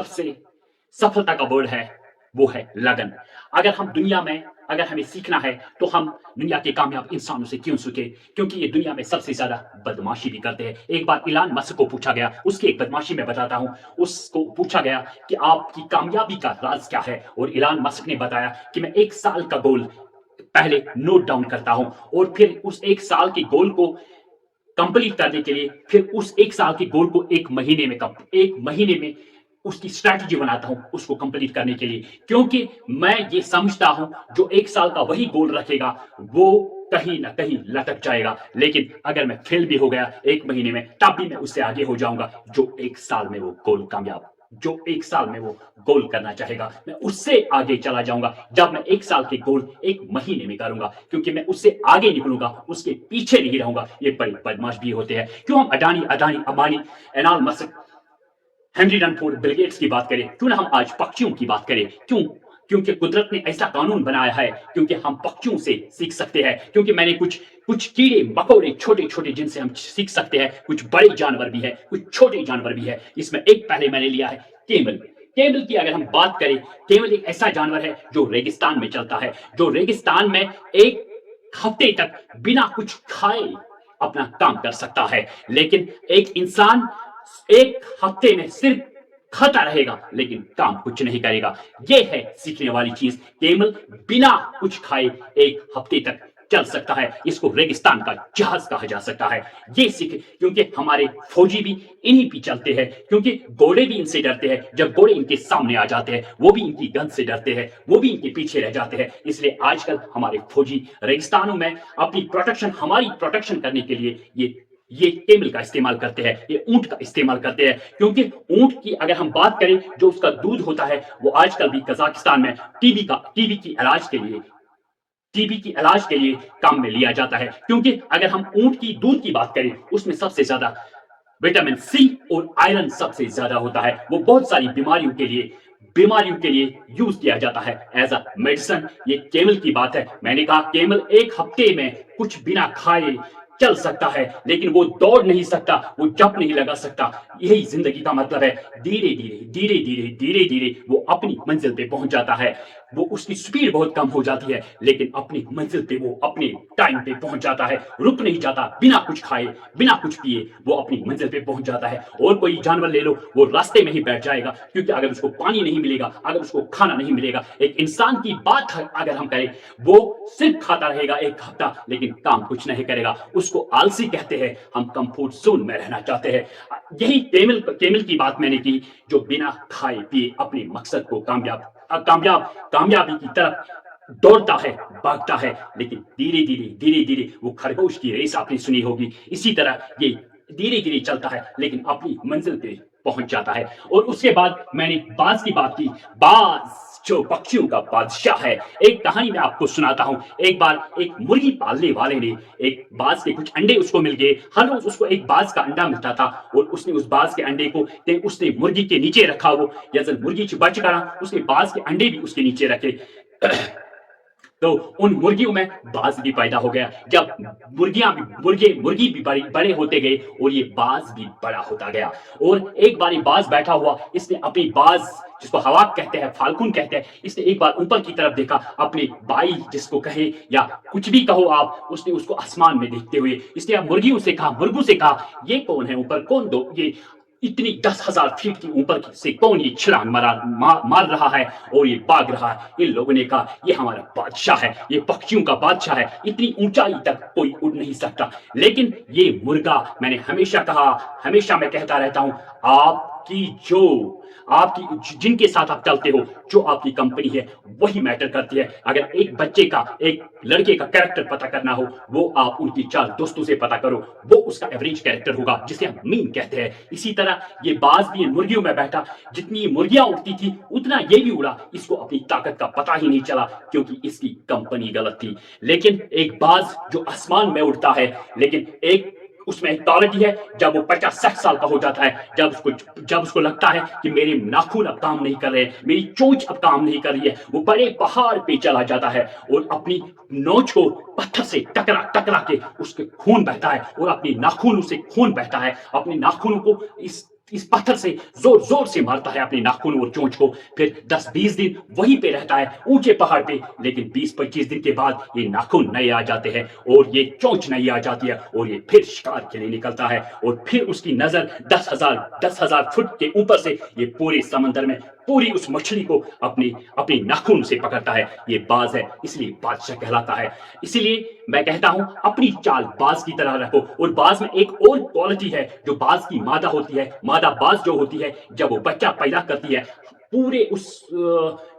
सबसे सफलता का वर्ड है, वो है लगन। अगर हम दुनिया में अगर हमें सीखना है तो हम दुनिया के कामयाब इंसानों से क्यों सीखे, क्योंकि ये दुनिया में सबसे ज्यादा बदमाशी भी करते हैं। एक बार इलान मस्क को पूछा गया, उसकी एक बदमाशी मैं बताता हूँ। उसको पूछा गया कि आपकी कामयाबी का राज क्या है, और इलान मस्क ने बताया कि मैं 1 साल का गोल पहले नोट डाउन करता हूं, और फिर उस 1 साल के गोल को कंप्लीट करने के लिए फिर उस 1 साल के गोल को 1 महीने में उसकी स्ट्रैटेजी बनाता हूं उसको कंप्लीट करने के लिए, क्योंकि मैं ये समझता हूं जो 1 साल का वही गोल रखेगा वो कहीं ना कहीं लटक जाएगा, लेकिन अगर मैं फेल भी हो गया 1 महीने में तब भी मैं उससे आगे हो जाऊंगा। जो 1 साल में वो गोल कामयाब जो 1 साल में वो गोल करना चाहेगा, मैं उससे आगे चला जाऊंगा। जब मैं 1 साल के गोल 1 महीने में करूंगा, क्योंकि मैं उससे आगे निकलूंगा, उसके पीछे नहीं रहूंगा। ये बड़े बदमाश भी होते हैं। क्यों हम Adani Adani Ambani, Elon Musk, Henry Ranford, Bill Gates की बात करें, क्यों ना हम आज पक्षियों की बात करें? क्यों? क्योंकि कुदरत ने ऐसा कानून बनाया है, क्योंकि हम पक्षियों से सीख सकते हैं। क्योंकि मैंने कुछ कुछ कीड़े मकोड़े छोटे छोटे जिनसे हम सीख सकते हैं, कुछ बड़े जानवर भी है, कुछ छोटे जानवर भी है। इसमें एक पहले मैंने लिया है केमल। केमल की अगर हम बात करें, केमल एक ऐसा जानवर है जो रेगिस्तान में चलता है, जो रेगिस्तान में 1 हफ्ते तक बिना कुछ खाए अपना काम कर सकता है। लेकिन एक इंसान 1 हफ्ते में सिर्फ खाता रहेगा लेकिन काम कुछ नहीं करेगा। ये है सीखने वाली चीज। केमल बिना कुछ खाए 1 हफ्ते तक चल सकता है। इसको रेगिस्तान का जहाज कहा जा सकता है। ये सीख, क्योंकि हमारे फौजी भी इन्हीं पे चलते हैं, क्योंकि घोड़े भी इनसे डरते हैं। जब घोड़े इनके सामने आ जाते हैं वो भी इनकी गन से डरते हैं, वो भी इनके पीछे रह जाते हैं। इसलिए आजकल हमारे फौजी रेगिस्तानों में अपनी प्रोटेक्शन, हमारी प्रोटेक्शन करने के लिए ये केमल का इस्तेमाल करते हैं, ये ऊंट का इस्तेमाल करते हैं। क्योंकि ऊंट की अगर हम बात करें, जो उसका दूध होता है वो आजकल भी कजाकिस्तान में टीबी की इलाज के लिए काम में लिया जाता है। क्योंकि अगर हम ऊंट की दूध की बात करें, उसमें सबसे ज्यादा विटामिन सी और आयरन सबसे ज्यादा होता है। वो बहुत सारी बीमारियों के लिए यूज किया जाता है एज अ मेडिसिन। ये केमल की बात है। मैंने कहा केमल 1 हफ्ते में कुछ बिना खाए चल सकता है, लेकिन वो दौड़ नहीं सकता, वो जंप नहीं लगा सकता। यही जिंदगी का मतलब है। धीरे धीरे धीरे धीरे धीरे धीरे वो अपनी मंजिल पे पहुंच जाता है। वो उसकी स्पीड बहुत कम हो जाती है, लेकिन अपनी मंजिल पे वो अपने टाइम पे पहुंच जाता है, रुक नहीं जाता। बिना कुछ खाए बिना कुछ पिए वो अपनी मंजिल पे पहुंच जाता है। और कोई जानवर ले लो, वो रास्ते में ही बैठ जाएगा, क्योंकि अगर उसको पानी नहीं मिलेगा, अगर उसको खाना नहीं मिलेगा। एक इंसान की बात अगर हम करें, वो सिर्फ खाता रहेगा 1 हफ्ता लेकिन काम कुछ नहीं करेगा। उसको आलसी कहते हैं। हम कंफर्ट जोन में रहना चाहते हैं। यही केमल की बात मैंने की, जो बिना खाए पिए अपने मकसद को कामयाबी की तरफ दौड़ता है, भागता है। लेकिन धीरे धीरे धीरे धीरे वो खरगोश की रेस आपने सुनी होगी, इसी तरह ये धीरे धीरे चलता है लेकिन अपनी मंजिल पे पहुंच जाता है। और उसके बाद मैंने बाज की बात की। बाज जो पक्षियों का बादशाह है। एक कहानी मैं आपको सुनाता हूं। एक बार एक मुर्गी पालने वाले ने एक बाज के कुछ अंडे उसको मिल गए। हर रोज उसको एक बाज का अंडा मिलता था, और उसने उस बाज के अंडे को उसने मुर्गी के नीचे रखा। वो या जब मुर्गी बच करा, उसने बाज के अंडे भी उसके नीचे रखे। तो उन मुर्गियों में बाज भी पैदा हो गया। जब मुर्गी भी बड़े होते गए, और ये बाज भी बड़ा होता गया। और एक बार ये बाज बैठा हुआ, इसने अपनी बाज, जिसको हवा कहते हैं, फाल्कून कहते हैं, इसने एक बार ऊपर की तरफ देखा। अपने भाई जिसको कहे या कुछ भी कहो आप, उसने उसको आसमान में देखते हुए इसने मुर्गियों से कहा, ये कौन है ऊपर? कौन दो ये इतनी 10,000 फीट की ऊपर से कौन ये छलांग मार रहा है और ये भाग रहा है? इन लोगों ने कहा, ये हमारा बादशाह है, ये पक्षियों का बादशाह है, इतनी ऊंचाई तक कोई उड़ नहीं सकता। लेकिन ये मुर्गा, मैंने हमेशा कहा, हमेशा मैं कहता रहता हूं, आपकी जिनके साथ आप चलते हो, जो आपकी कंपनी है, वही मैटर करती है। अगर एक लड़के का कैरेक्टर पता करना हो, वो आप उनकी 4 दोस्तों से पता करो, वो उसका एवरेज कैरेक्टर होगा, जिसे हम मीन कहते हैं। इसी तरह ये बाज भी मुर्गियों में बैठा, जितनी मुर्गियां उड़ती थी उतना ये भी उड़ा। इसको अपनी ताकत का पता ही नहीं चला, क्योंकि इसकी कंपनी गलत थी। लेकिन एक बाज जो आसमान में उड़ता है, लेकिन उसमें एक क्वालिटी है, जब वो 50-60 साल का हो जाता है, जब उसको लगता है कि मेरे नाखून अब काम नहीं कर रहे, मेरी चोंच अब काम नहीं कर रही है, वो बड़े पहाड़ पे चला जाता है और अपनी नोच को पत्थर से टकरा के उसके खून बहता है, और अपने नाखूनों से खून बहता है। अपने नाखूनों को इस इस पत्थर से जोर जोर से मारता है अपने नाखून और चोंच को, फिर 10-20 दिन वहीं पे रहता है ऊंचे पहाड़ पे, लेकिन 20-25 दिन के बाद ये नाखून नए आ जाते हैं और ये चोंच नई आ जाती है और ये फिर शिकार के लिए निकलता है और फिर उसकी नजर 10,000 फुट के ऊपर से ये पूरे समंदर में पूरी उस मछली को अपनी अपनी नाखून से पकड़ता है। ये बाज है, इसलिए बादशाह कहलाता है। इसीलिए मैं कहता हूं अपनी चाल बाज की तरह रखो। और बाज में एक और क्वालिटी है जो बाज की मादा होती है, मादा बाज जो होती है, जब वो बच्चा पैदा करती है, पूरे उस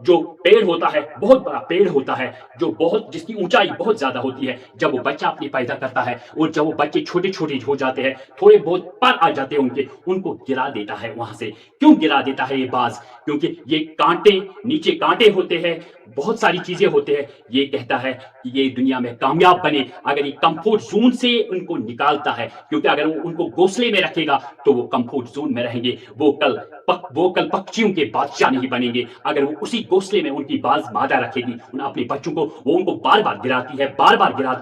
जो पेड़ होता है, बहुत बड़ा पेड़ होता है जो बहुत जिसकी ऊंचाई बहुत ज्यादा होती है, जब वो बच्चा अपनी पैदा करता है और जब वो बच्चे छोटे छोटे हो जाते हैं, थोड़े बहुत पर आ जाते हैं उनको गिरा देता है वहां से। क्यों गिरा देता है ये बाज? क्योंकि ये कांटे, नीचे कांटे होते हैं, बहुत सारी चीजें होते हैं। ये कहता है कि ये दुनिया में कामयाब बने अगर ये कंफर्ट जोन से उनको निकालता है, क्योंकि अगर वो उनको घोंसले में रखेगा तो वो कंफर्ट जोन में रहेंगे, वो कल पक्षियों के बादशाह नहीं बनेंगे। अगर वो उसी घोंसले में उनकी बाज मादा रखेगी उन अपने बच्चों को, वो उनको बार बार गिराती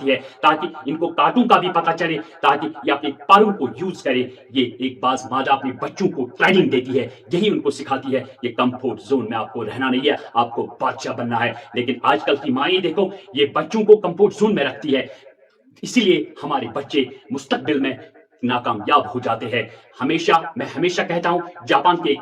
है ताकि इनको कांटों का भी पता चले, ताकि ये अपने पैरों को यूज करे। ये एक बाज मादा अपने बच्चों को ट्रेनिंग देती है, यही उनको सिखाती है ये कंफर्ट जोन में आपको रहना नहीं है, आपको बादशाह बनना है। लेकिन आजकल की माएं देखो, ये बच्चों को कंफर्ट जोन में रखती है, इसीलिए हमारे बच्चे मुस्तकबिल में नाकामयाब हो जाते हैं। मैं हमेशा कहता हूं, जापान के एक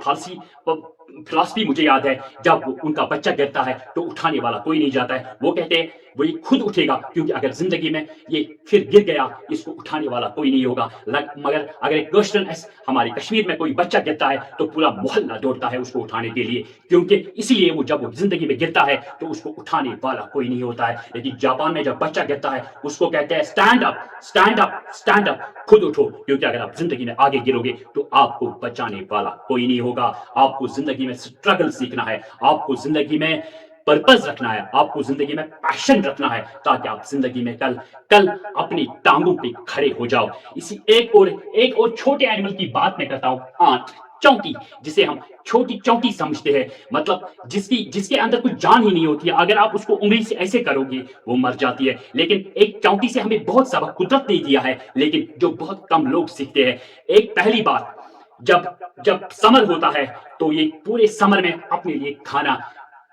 फिलॉसफी मुझे याद है, जब उनका बच्चा गिरता है तो उठाने वाला कोई नहीं जाता है। वो कहते हैं वो ये खुद उठेगा, क्योंकि अगर जिंदगी में ये फिर गिर गया, इसको उठाने वाला कोई नहीं होगा। मगर अगर एक क्वेश्चन हमारे कश्मीर में कोई बच्चा गिरता है तो पूरा मोहल्ला दौड़ता है उसको उठाने के लिए, क्योंकि इसलिए वो जब वो जिंदगी में गिरता है तो उसको उठाने वाला कोई नहीं होता है। लेकिन जापान में जब बच्चा गिरता है उसको कहते हैं stand up, stand up, stand up, खुद उठो, क्योंकि अगर आप जिंदगी में आगे गिरोगे तो आपको बचाने वाला कोई नहीं होगा। आपको जिंदगी में स्ट्रगल सीखना है, आपको जिंदगी में पर्पस रखना है, आपको जिंदगी में पैशन रखना है, ताकि आप जिंदगी में कल अपनी टांगों पे खड़े हो जाओ। इसी एक और छोटे एनिमल की बात मैं करता हूं, आंट, चौंटी, जिसे हम छोटी चौंटी समझते हैं, मतलब जिसके अंदर कुछ जान ही नहीं होती है। अगर आप उसको उंगली से ऐसे करोगे वो मर जाती है। लेकिन एक चौंटी से हमें बहुत सबक कुदरत ने दिया है, लेकिन जो बहुत कम लोग सीखते हैं। एक पहली बात, जब समर होता है तो ये पूरे समर में अपने लिए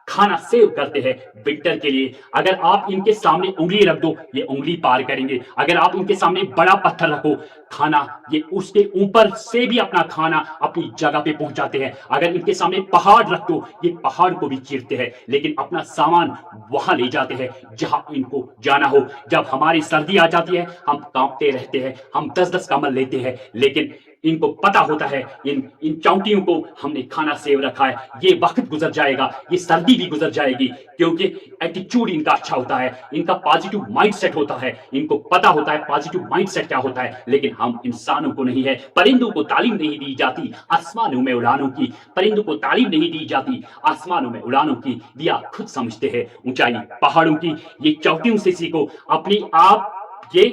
खाना सेव करते हैं विंटर के लिए। अगर आप इनके सामने उंगली रख दो ये उंगली पार करेंगे, अगर आप इनके सामने बड़ा पत्थर रखो, खाना ये उसके ऊपर से भी अपना खाना अपनी जगह पे पहुंचाते हैं। अगर इनके सामने पहाड़ रख दो ये पहाड़ को भी चीरते हैं, लेकिन अपना सामान वहां ले जाते हैं जहां इनको जाना हो। जब हमारी सर्दी आ जाती है हम कांपते रहते हैं, हम 10-10 कम्बल लेते हैं, लेकिन इनको पता होता है इन चौंटियों को हमने खाना सेव रखा है, ये वक्त गुजर जाएगा, ये सर्दी भी गुजर जाएगी, क्योंकि एटीट्यूड इनका अच्छा होता है, इनका पॉजिटिव माइंडसेट होता है, इनको पता होता है पॉजिटिव माइंडसेट क्या होता है। लेकिन हम इंसानों को नहीं है। परिंदों को तालीम नहीं दी जाती आसमानों में उड़ानों की, परिंदों को तालीम नहीं दी जाती आसमानों में उड़ानों की, दिया खुद समझते हैं ऊंचाई पहाड़ों की। ये चौंटियों से सीखो अपनी आप। ये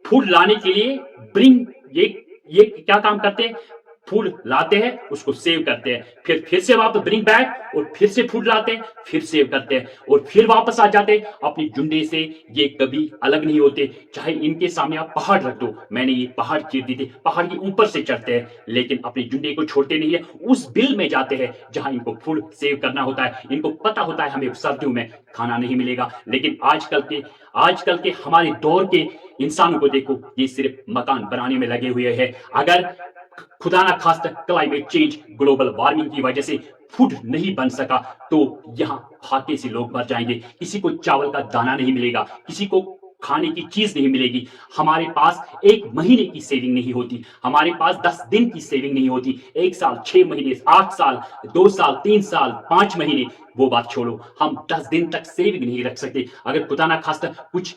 फूल लाने के लिए ये क्या काम करते हैं, फूल लाते हैं उसको सेव करते हैं, फिर से वापस ब्रिंग बैक और फिर से फूल लाते हैं, फिर सेव करते हैं और फिर वापस आ जाते हैं अपनी झुंडे से। ये कभी अलग नहीं होते, चाहे इनके सामने आप पहाड़ रख दो। मैंने ये पहाड़ चीर दी थी, पहाड़ के ऊपर से चढ़ते हैं, लेकिन अपनी झुंडे को छोड़ते नहीं है, उस बिल में जाते हैं जहां इनको फूल सेव करना होता है। इनको पता होता है हमें सर्दियों में खाना नहीं मिलेगा। लेकिन आजकल के हमारे दौर के इंसानों को देखो, ये सिर्फ मकान बनाने में लगे हुए हैं। अगर खुदा ना खास्ता क्लाइमेट चेंज, ग्लोबल वार्मिंग की वजह से फूड नहीं बन सका तो यहाँ फाके से लोग मर जाएंगे। किसी को चावल का दाना नहीं मिलेगा, किसी को खाने की चीज नहीं मिलेगी। हमारे पास 1 महीने की सेविंग नहीं होती, हमारे पास 10 दिन की सेविंग नहीं होती। 1 साल, 6 महीने, 8 साल, 2 साल, 3 साल, 5 महीने, वो बात छोड़ो, हम 10 दिन तक सेविंग नहीं रख सकते। अगर खुदा ना खास्ता कुछ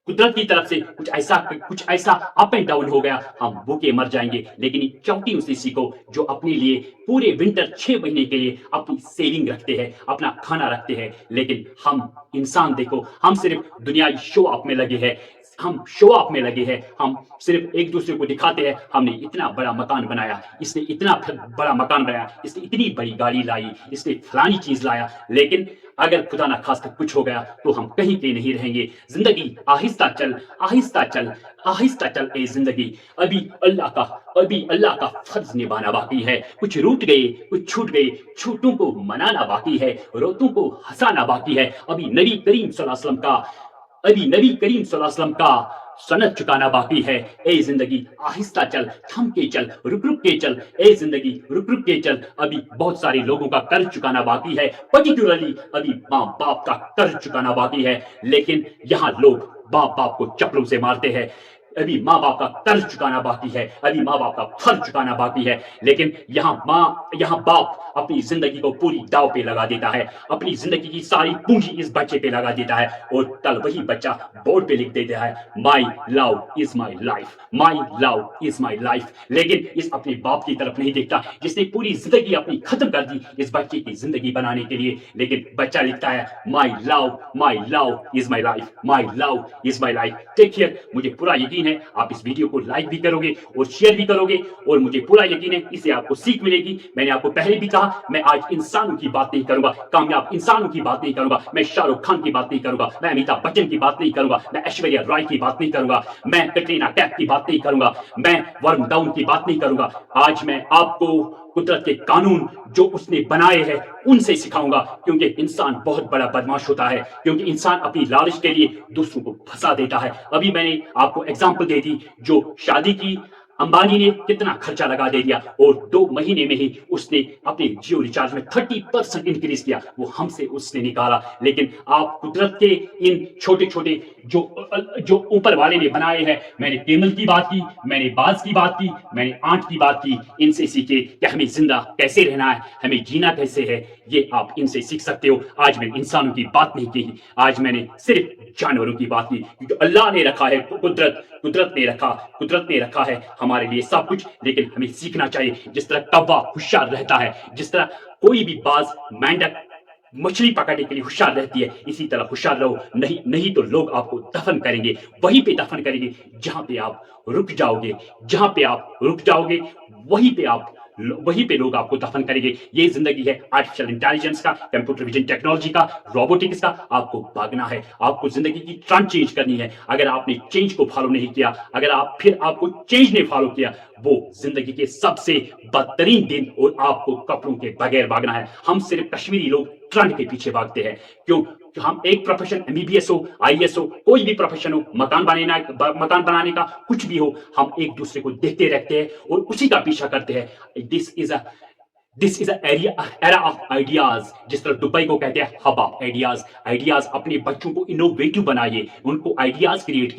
कुदरत की तरफ से कुछ ऐसा अप एंड डाउन हो गया, हम भूखे मर जाएंगे। लेकिन चौंटियों से सीखो जो अपने लिए पूरे विंटर 6 महीने के लिए अपनी सेविंग रखते हैं, अपना खाना रखते हैं। लेकिन हम इंसान देखो, हम सिर्फ दुनियाई शो अप में लगे हैं, हम शो अप में लगे हैं। हम सिर्फ एक दूसरे को दिखाते हैं हमने इतना बड़ा मकान बनाया, इसने इतना बड़ा मकान बनाया, इसने इतनी बड़ी गाड़ी लाई, इसने फलानी चीज लाया। लेकिन اگر خدا نہ خواستہ کچھ ہو گیا تو ہم کہیں کے نہیں رہیں گے. زندگی آہستہ چل، آہستہ چل، آہستہ چل اے زندگی. ابھی اللہ کا فرض نبھانا باقی ہے. کچھ روٹ گئے، کچھ چھوٹ گئے، چھوٹوں کو منانا باقی ہے، روتوں کو ہنسانا باقی ہے. ابھی نبی کریم صلی اللہ علیہ وسلم کا سند چکانا باقی ہے. اے زندگی آہستہ چل، تھم کے چل، رک رک کے چل. اے زندگی رک رک کے چل. ابھی بہت سارے لوگوں کا قرض چکانا باقی ہے، پرٹیکولرلی ابھی ماں باپ کا قرض چکانا باقی ہے. لیکن یہاں لوگ باپ کو چپلوں سے مارتے ہیں. ابھی ماں باپ کا قرض چکانا باقی ہے، ابھی ماں باپ کا فرض چکانا باقی ہے. لیکن یہاں باپ اپنی زندگی کو پوری داؤ پہ لگا دیتا ہے، اپنی زندگی کی ساری پونجی اس بچے پہ لگا دیتا ہے، اور کل وہی بچہ بورڈ پہ لکھ دیتا ہے my love is my life, my love is my life. لیکن اس اپنے باپ کی طرف نہیں دیکھتا جس نے پوری زندگی اپنی ختم کر دی اس بچے کی زندگی بنانے کے لیے. لیکن بچہ لکھتا ہے my love is my life, my love is my life. Take care. مجھے پورا یقین ہے آپ اس ویڈیو کو لائک بھی کرو گے اور شیئر بھی کرو گے، اور مجھے پورا یقین ہے اس سے آپ کو سیکھ ملے گی. میں نے آپ کو پہلے بھی کہا میں آج انسانوں کی بات نہیں کروں گا، کامیاب انسانوں کی بات نہیں کروں گا. میں شاہ رخ خان کی بات نہیں کروں گا، میں امیتابھ بچن کی بات نہیں کروں گا، میں ایشوریا رائے کی بات نہیں کروں گا، میں کٹرینہ کیف کی بات نہیں کروں گا، میں ورن ڈاؤن کی بات نہیں کروں گا. آج میں آپ کو قدرت کے قانون جو اس نے بنائے ہیں ان سے سکھاؤں گا، کیونکہ انسان بہت بڑا بدماش ہوتا ہے، کیونکہ انسان اپنی لالچ کے لیے دوسروں کو پھنسا دیتا ہے. ابھی میں نے آپ کو ایگزامپل دے دی، جو شادی کی امبانی نے کتنا خرچہ لگا دے دیا، اور 2 مہینے میں ہی اس نے اپنے جیو ریچارج میں 30% انکریز کیا، وہ ہم سے اس نے نکالا. لیکن آپ قدرت کے ان چھوٹے چھوٹے جو اوپر والے نے بنائے ہیں، میں نے کیمل کی بات کی، میں نے باز کی بات کی، میں نے آنٹ کی بات کی، ان سے سیکھے کہ ہمیں زندہ کیسے رہنا ہے، ہمیں جینا کیسے ہے. یہ آپ ان سے سیکھ سکتے ہو. آج میں انسانوں کی بات نہیں کی، آج میں نے صرف جانوروں کی بات کی، کیونکہ اللہ نے رکھا ہے، قدرت نے رکھا ہے ہمارے لیے سب کچھ. لیکن ہمیں سیکھنا چاہیے. جس طرح کوا ہوشیار رہتا ہے، جس طرح کوئی بھی باز مینڈک مچھلی پکڑنے کے لیے ہوشیار رہتی ہے، اسی طرح ہوشیار رہو. نہیں تو لوگ آپ کو دفن کریں گے، وہیں پہ دفن کریں گے جہاں پہ آپ رک جاؤ گے. جہاں پہ آپ رک جاؤ گے وہیں پہ لوگ آپ کو دفن کریں گے. یہ زندگی ہے آرٹیفیشل انٹیلیجنس کا، کمپیوٹر ویژن ٹیکنالوجی کا، روبوٹکس کا. آپ کو بھاگنا ہے، آپ کو زندگی کی ٹرن چینج کرنی ہے. اگر آپ نے چینج کو فالو نہیں کیا، اگر آپ کو چینج نے فالو کیا، وہ زندگی کے سب سے بدترین دن، اور آپ کو کپڑوں کے بغیر بھاگنا ہے. ہم صرف کشمیری لوگ ٹرنڈ کے پیچھے بھاگتے ہیں. کیوں؟ ہم ایک پروفیشن MBBS ہو، IAS ہو، کوئی بھی پروفیشن ہو، مکان بنانے کا کچھ بھی ہو، ہم ایک دوسرے کو دیکھتے رہتے ہیں اور اسی کا پیچھا کرتے ہیں. دس از ایرا آف آئیڈیاز. جس طرح دبئی کو کہتے ہیں ہب آف آئیڈیاز. اپنے بچوں کو انوویٹو بنائیے، ان کو آئیڈیاز کریٹ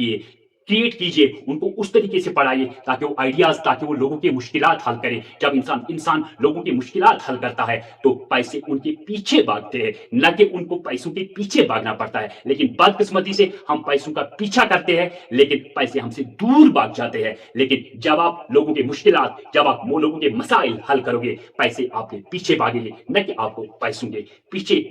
کیجیے، ان کو اس طریقے سے پڑھائیے تاکہ وہ لوگوں کے مشکلات حل کرے. جب انسان لوگوں کی مشکلات حل کرتا ہے تو پیسے ان کے پیچھے بھاگتے ہیں، نہ کہ ان کو پیسوں کے پیچھے بھاگنا پڑتا ہے. لیکن بدقسمتی سے ہم پیسوں کا پیچھا کرتے ہیں، لیکن پیسے ہم سے دور بھاگ جاتے ہیں. لیکن جب آپ لوگوں کے مشکلات، جب آپ لوگوں کے مسائل حل کرو گے، پیسے آپ کے پیچھے بھاگیں گے، نہ کہ آپ کو پیسوں کے پیچھے